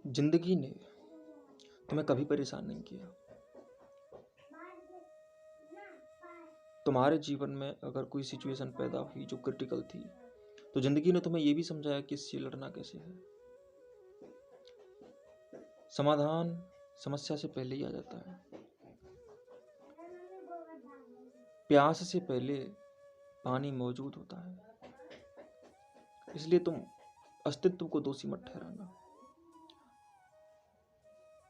जिंदगी ने तुम्हें कभी परेशान नहीं किया। तुम्हारे जीवन में अगर कोई सिचुएशन पैदा हुई जो क्रिटिकल थी, तो जिंदगी ने तुम्हें यह भी समझाया कि इससे लड़ना कैसे है। समाधान समस्या से पहले ही आ जाता है। प्यास से पहले पानी मौजूद होता है। इसलिए तुम अस्तित्व को दोषी मत ठहराना।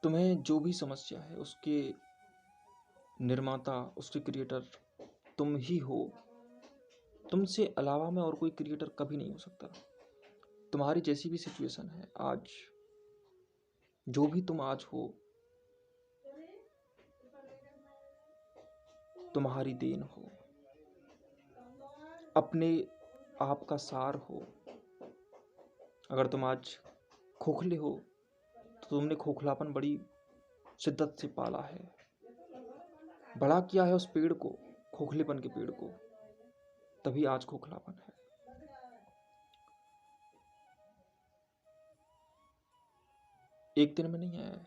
तुम्हें जो भी समस्या है उसके निर्माता, उसके क्रिएटर तुम ही हो। तुमसे अलावा में और कोई क्रिएटर कभी नहीं हो सकता। तुम्हारी जैसी भी सिचुएशन है आज, जो भी तुम आज हो, तुम्हारी देन हो, अपने आप का सार हो। अगर तुम आज खोखले हो तो तुमने खोखलापन बड़ी शिद्दत से पाला है, बड़ा किया है उस पेड़ को, खोखलेपन के पेड़ को, तभी आज खोखलापन है। एक दिन में नहीं आया है,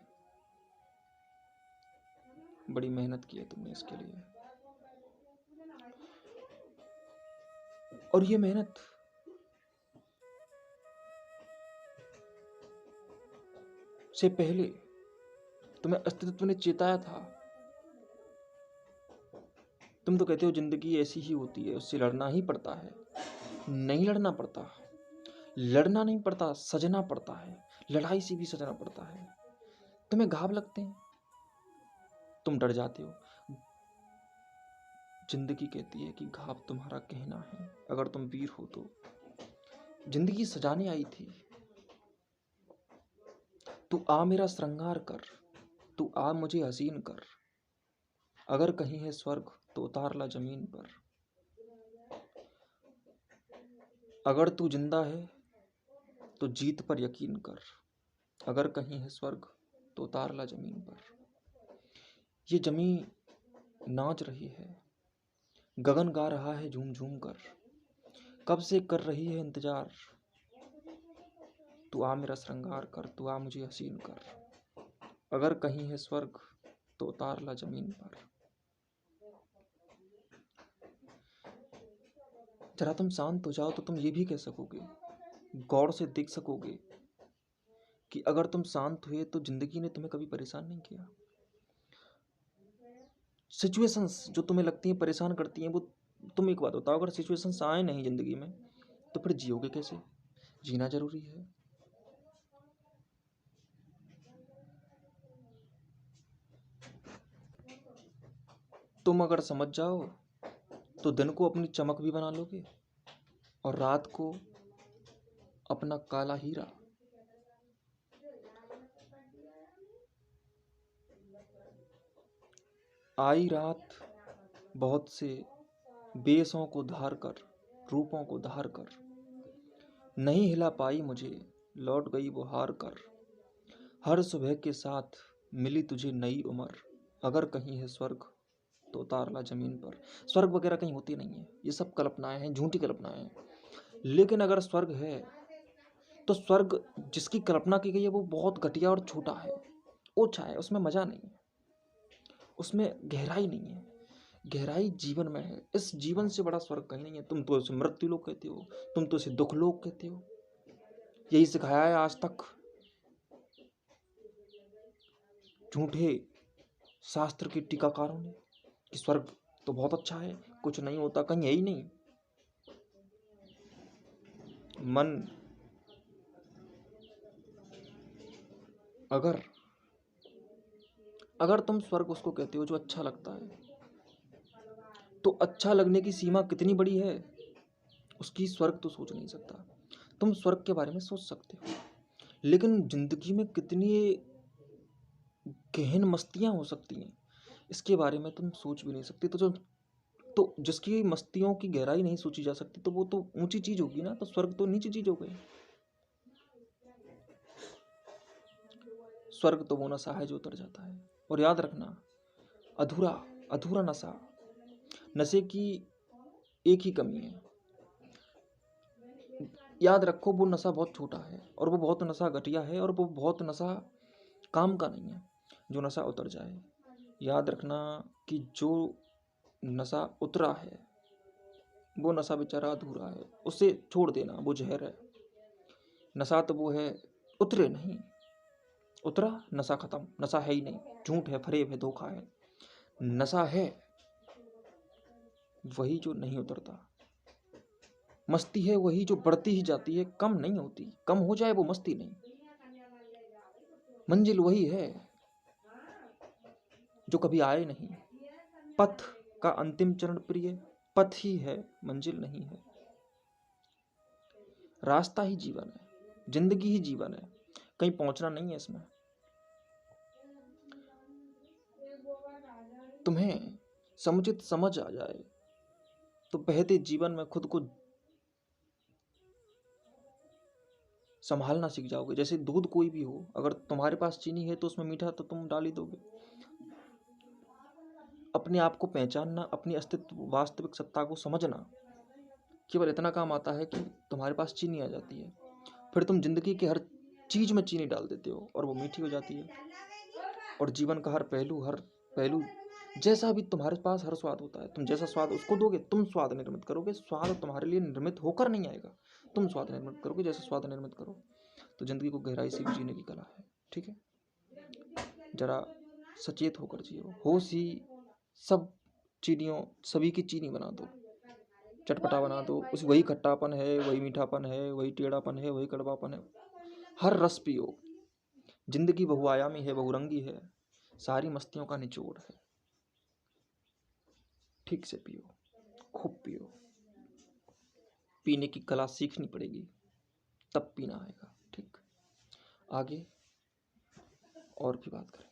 बड़ी मेहनत की है तुमने इसके लिए। और ये मेहनत से पहले तुम्हें अस्तित्व ने चेताया था। तुम तो कहते हो जिंदगी ऐसी ही होती है, उससे लड़ना ही पड़ता है। नहीं लड़ना पड़ता, लड़ना नहीं पड़ता, सजना पड़ता है। लड़ाई से भी सजना पड़ता है। तुम्हें घाव लगते हैं, तुम डर जाते हो। जिंदगी कहती है कि घाव तुम्हारा कहना है। अगर तुम वीर हो तो जिंदगी सजाने आई थी। तू आ मेरा श्रृंगार कर, तू आ मुझे हसीन कर। अगर कहीं है स्वर्ग तो उतार ला जमीन पर। अगर तू जिंदा है तो जीत पर यकीन कर। अगर कहीं है स्वर्ग तो उतार ला जमीन पर। ये जमीन नाच रही है, गगन गा रहा है झूम झूम कर। कब से कर रही है इंतजार। तू आ मेरा श्रृंगार कर, तू आ मुझे हसीन कर। अगर कहीं है स्वर्ग तो उतार ला जमीन पर। जरा तुम शांत हो जाओ तो तुम ये भी कह सकोगे, गौर से देख सकोगे कि अगर तुम शांत हुए तो जिंदगी ने तुम्हें कभी परेशान नहीं किया। सिचुएशंस जो तुम्हें लगती हैं परेशान करती हैं, वो तुम एक बात बताओ, अगर सिचुएशंस आए नहीं जिंदगी में तो फिर जियोगे कैसे। जीना जरूरी है। तुम अगर समझ जाओ तो दिन को अपनी चमक भी बना लोगे और रात को अपना काला हीरा। आई रात बहुत से बेसों को धार कर, रूपों को धार कर। नहीं हिला पाई मुझे, लौट गई वो हार कर। हर सुबह के साथ मिली तुझे नई उम्र। अगर कहीं है स्वर्ग तो उतार ला जमीन पर। स्वर्ग वगैरह कहीं होती नहीं है, ये सब कल्पनाएं हैं, झूठी कल्पनाएं हैं। लेकिन अगर स्वर्ग है तो स्वर्ग जिसकी कल्पना की गई है वो बहुत घटिया और छोटा है, ओछा है। उसमें मजा नहीं है, उसमें गहराई नहीं है। गहराई जीवन में है। इस जीवन से बड़ा स्वर्ग कहीं नहीं है। तुम तो इसे मृत्यु लोक कहते हो, तुम तो इसे दुख लोक कहते हो। यही सिखाया है आज तक झूठे शास्त्र के टीकाकारों ने कि स्वर्ग तो बहुत अच्छा है, कुछ नहीं होता, कहीं है ही नहीं। मन अगर अगर तुम स्वर्ग उसको कहते हो जो अच्छा लगता है, तो अच्छा लगने की सीमा कितनी बड़ी है, उसकी स्वर्ग तो सोच नहीं सकता। तुम स्वर्ग के बारे में सोच सकते हो, लेकिन जिंदगी में कितनी गहन मस्तियां हो सकती हैं इसके बारे में तुम सोच भी नहीं सकते। तो जिसकी मस्तियों की गहराई नहीं सोची जा सकती तो वो तो ऊंची चीज होगी ना। तो स्वर्ग तो नीची चीज हो गई। स्वर्ग तो वो नशा है जो उतर जाता है। और याद रखना, अधूरा अधूरा नशा, नशे की एक ही कमी है, याद रखो वो नशा बहुत छोटा है और वो बहुत नशा घटिया है और वो बहुत नशा काम का नहीं है जो नशा उतर जाए। याद रखना कि जो नशा उतरा है वो नशा बेचारा अधूरा है, उसे छोड़ देना, वो जहर है। नशा तो वो है उतरे नहीं, उतरा नशा खत्म, नशा है ही नहीं, झूठ है, फरेब है, धोखा है। नशा है वही जो नहीं उतरता, मस्ती है वही जो बढ़ती ही जाती है, कम नहीं होती। कम हो जाए वो मस्ती नहीं, मंजिल वही है जो कभी आए नहीं। पथ का अंतिम चरण प्रिय पथ ही है, मंजिल नहीं है। रास्ता ही जीवन है, जिंदगी ही जीवन है, कहीं पहुंचना नहीं है इसमें। तुम्हें समुचित समझ आ जाए तो बहते जीवन में खुद को संभालना सीख जाओगे। जैसे दूध कोई भी हो, अगर तुम्हारे पास चीनी है तो उसमें मीठा तो तुम डाल ही दोगे। अपने आप को पहचानना, अपनी अस्तित्व वास्तविक सत्ता को समझना केवल इतना काम आता है कि तुम्हारे पास चीनी आ जाती है, फिर तुम जिंदगी के हर चीज में चीनी डाल देते हो और वो मीठी हो जाती है। और जीवन का हर पहलू जैसा भी तुम्हारे पास हर स्वाद होता है, तुम जैसा स्वाद उसको दोगे, तुम स्वाद निर्मित करोगे। स्वाद तुम्हारे लिए निर्मित होकर नहीं आएगा, तुम स्वाद निर्मित करोगे। जैसा स्वाद निर्मित करो तो जिंदगी को गहराई से भी जीने की कला है। ठीक है, जरा सचेत होकर जियो। होश ही सब चीनियों सभी की चीनी बना दो, चटपटा बना दो। उस वही खट्टापन है, वही मीठापन है, वही टेढ़ापन है, वही कड़वापन है। हर रस पियो। जिंदगी बहुआयामी है, बहुरंगी है, सारी मस्तियों का निचोड़ है। ठीक से पियो, खूब पियो। पीने की कला सीखनी पड़ेगी, तब पीना आएगा। ठीक, आगे और भी बात करें।